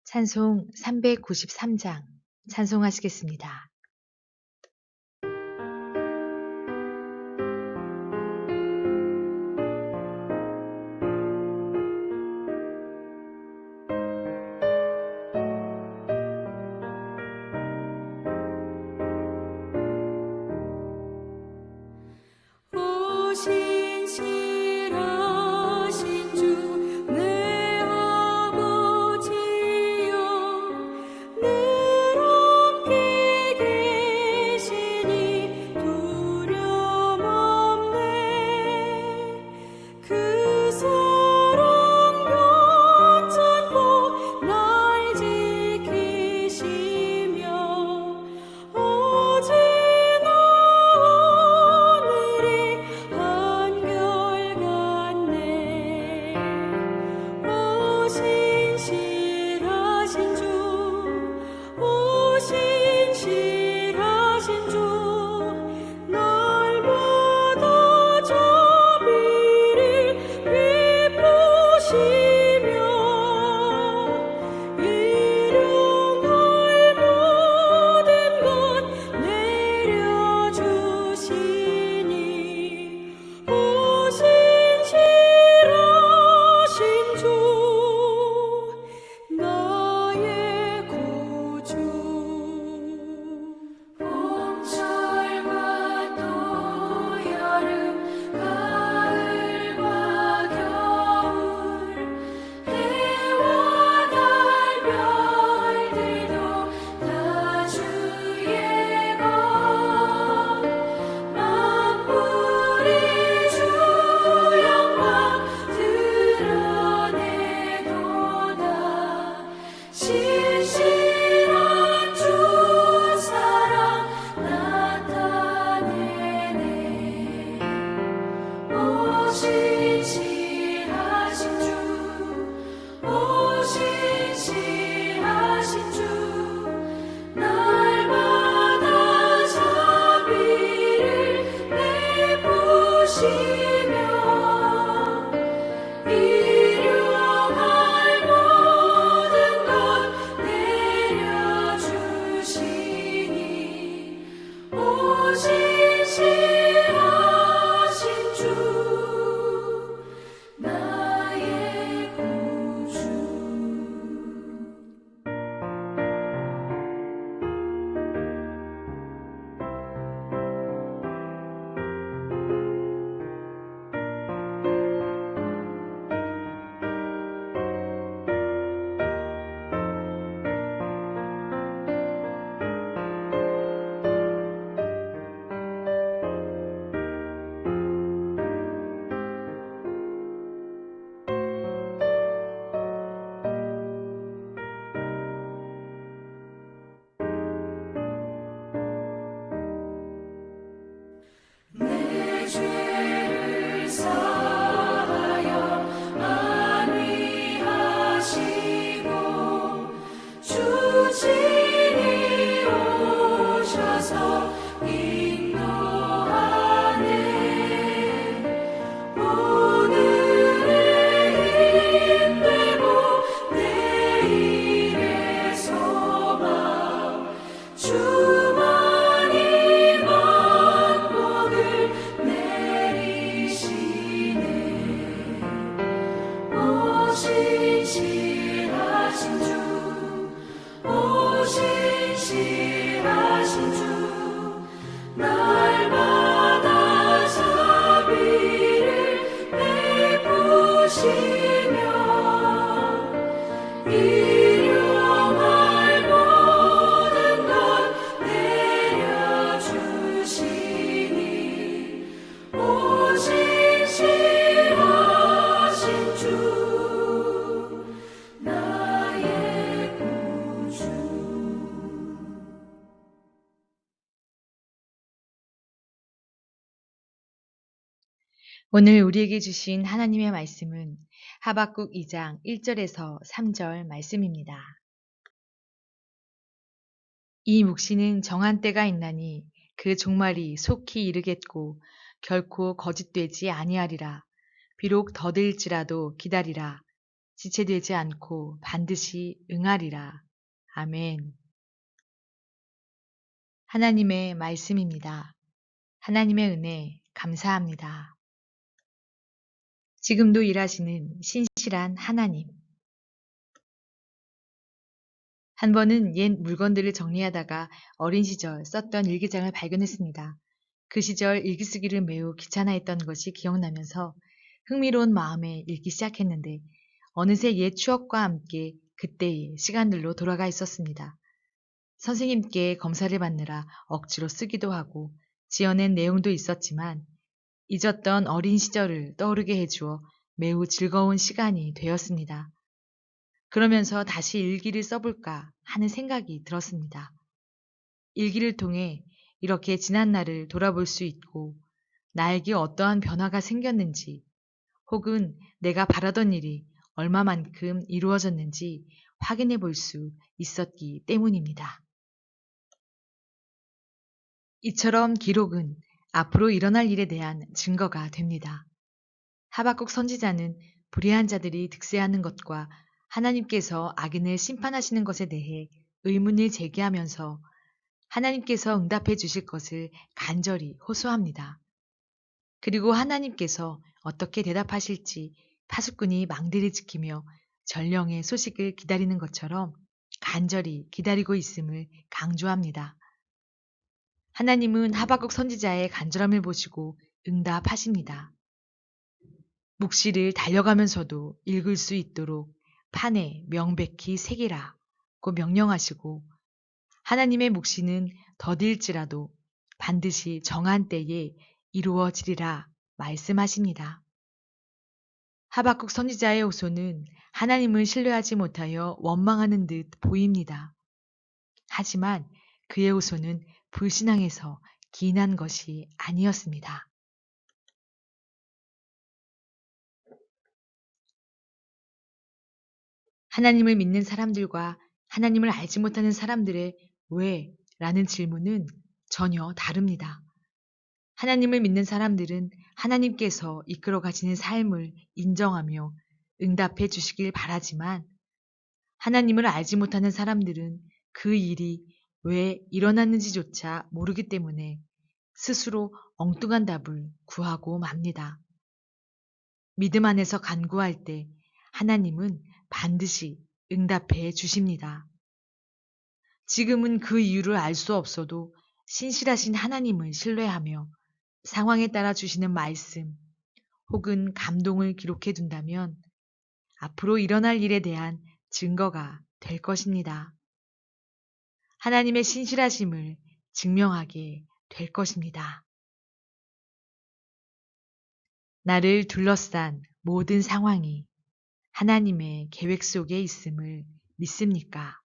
찬송 393장 찬송하시겠습니다. 나의 오늘 우리에게 주신 하나님의 말씀은 하박국 2장 1절에서 3절 말씀입니다. 이 묵시는 정한 때가 있나니 그 종말이 속히 이르겠고 결코 거짓되지 아니하리라. 비록 더딜지라도 기다리라. 지체되지 않고 반드시 응하리라. 아멘. 하나님의 말씀입니다. 하나님의 은혜 감사합니다. 지금도 일하시는 신실한 하나님. 한 번은 옛 물건들을 정리하다가 어린 시절 썼던 일기장을 발견했습니다. 그 시절 일기 쓰기를 매우 귀찮아했던 것이 기억나면서 흥미로운 마음에 읽기 시작했는데 어느새 옛 추억과 함께 그때의 시간들로 돌아가 있었습니다. 선생님께 검사를 받느라 억지로 쓰기도 하고 지어낸 내용도 있었지만 잊었던 어린 시절을 떠오르게 해주어 매우 즐거운 시간이 되었습니다. 그러면서 다시 일기를 써볼까 하는 생각이 들었습니다. 일기를 통해 이렇게 지난 날을 돌아볼 수 있고 나에게 어떠한 변화가 생겼는지 혹은 내가 바라던 일이 얼마만큼 이루어졌는지 확인해 볼 수 있었기 때문입니다. 이처럼 기록은 앞으로 일어날 일에 대한 증거가 됩니다. 하박국 선지자는 불의한 자들이 득세하는 것과 하나님께서 악인을 심판하시는 것에 대해 의문을 제기하면서 하나님께서 응답해 주실 것을 간절히 호소합니다. 그리고 하나님께서 어떻게 대답하실지 파수꾼이 망대를 지키며 전령의 소식을 기다리는 것처럼 간절히 기다리고 있음을 강조합니다. 하나님은 하박국 선지자의 간절함을 보시고 응답하십니다. 묵시를 달려가면서도 읽을 수 있도록 판에 명백히 새기라고 명령하시고 하나님의 묵시는 더딜지라도 반드시 정한 때에 이루어지리라 말씀하십니다. 하박국 선지자의 호소는 하나님을 신뢰하지 못하여 원망하는 듯 보입니다. 하지만 그의 호소는 불신앙에서 기인한 것이 아니었습니다. 하나님을 믿는 사람들과 하나님을 알지 못하는 사람들의 왜? 라는 질문은 전혀 다릅니다. 하나님을 믿는 사람들은 하나님께서 이끌어 가시는 삶을 인정하며 응답해 주시길 바라지만 하나님을 알지 못하는 사람들은 그 일이 왜 일어났는지조차 모르기 때문에 스스로 엉뚱한 답을 구하고 맙니다. 믿음 안에서 간구할 때 하나님은 반드시 응답해 주십니다. 지금은 그 이유를 알 수 없어도 신실하신 하나님을 신뢰하며 상황에 따라 주시는 말씀 혹은 감동을 기록해 둔다면 앞으로 일어날 일에 대한 증거가 될 것입니다. 하나님의 신실하심을 증명하게 될 것입니다. 나를 둘러싼 모든 상황이 하나님의 계획 속에 있음을 믿습니까?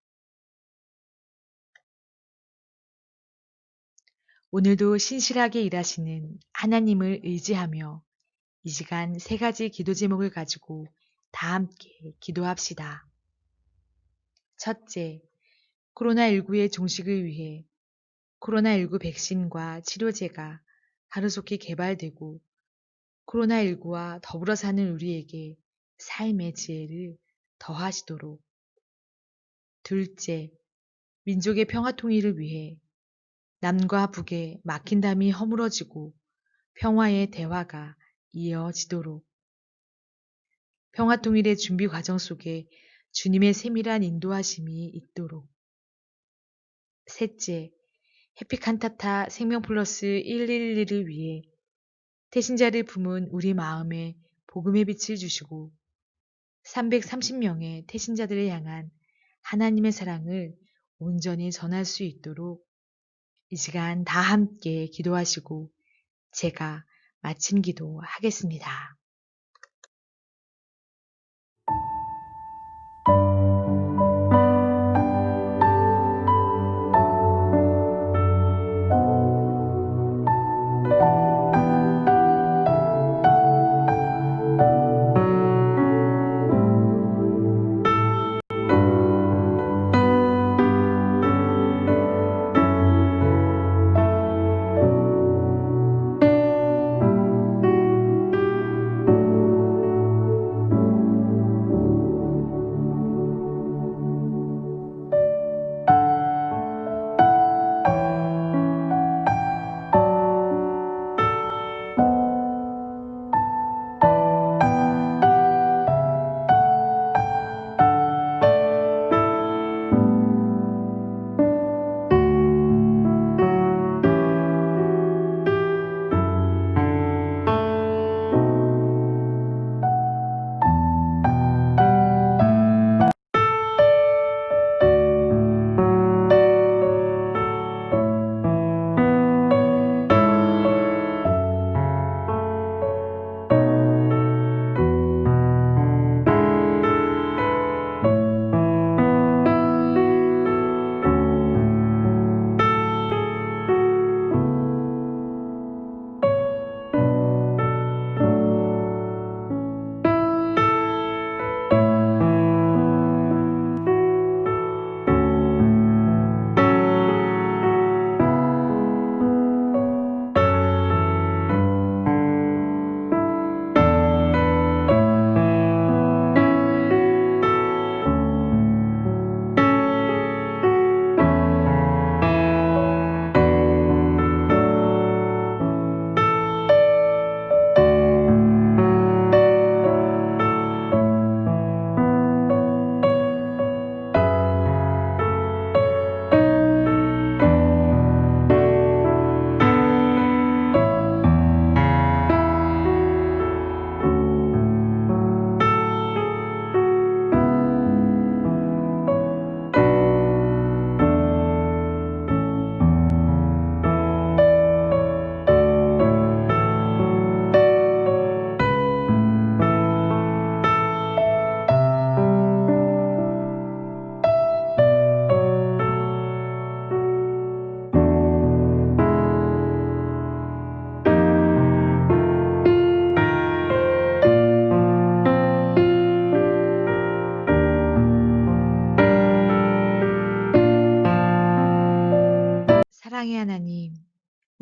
오늘도 신실하게 일하시는 하나님을 의지하며 이 시간 세 가지 기도 제목을 가지고 다 함께 기도합시다. 첫째, 코로나19의 종식을 위해 코로나19 백신과 치료제가 하루속히 개발되고 코로나19와 더불어 사는 우리에게 삶의 지혜를 더하시도록. 둘째, 민족의 평화 통일을 위해 남과 북의 막힌 담이 허물어지고 평화의 대화가 이어지도록. 평화 통일의 준비 과정 속에 주님의 세밀한 인도하심이 있도록. 셋째, 해피칸타타 생명플러스 111을 위해 태신자를 품은 우리 마음에 복음의 빛을 주시고 330명의 태신자들을 향한 하나님의 사랑을 온전히 전할 수 있도록 이 시간 다 함께 기도하시고 제가 마침 기도하겠습니다.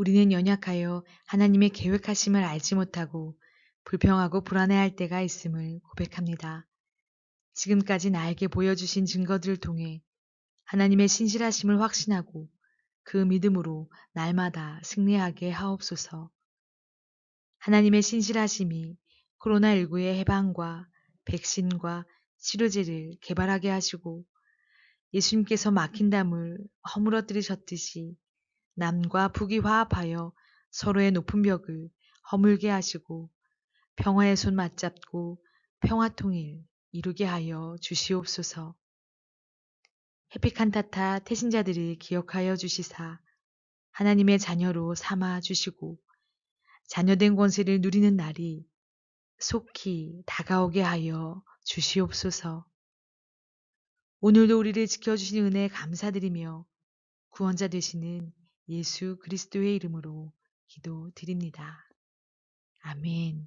우리는 연약하여 하나님의 계획하심을 알지 못하고 불평하고 불안해할 때가 있음을 고백합니다. 지금까지 나에게 보여주신 증거들을 통해 하나님의 신실하심을 확신하고 그 믿음으로 날마다 승리하게 하옵소서. 하나님의 신실하심이 코로나19의 해방과 백신과 치료제를 개발하게 하시고 예수님께서 막힌 담을 허물어뜨리셨듯이 남과 북이 화합하여 서로의 높은 벽을 허물게 하시고 평화의 손 맞잡고 평화통일 이루게 하여 주시옵소서. 해피칸타타 태신자들을 기억하여 주시사 하나님의 자녀로 삼아 주시고 자녀된 권세를 누리는 날이 속히 다가오게 하여 주시옵소서. 오늘도 우리를 지켜주신 은혜에 감사드리며 구원자 되시는 예수 그리스도의 이름으로 기도드립니다. 아멘.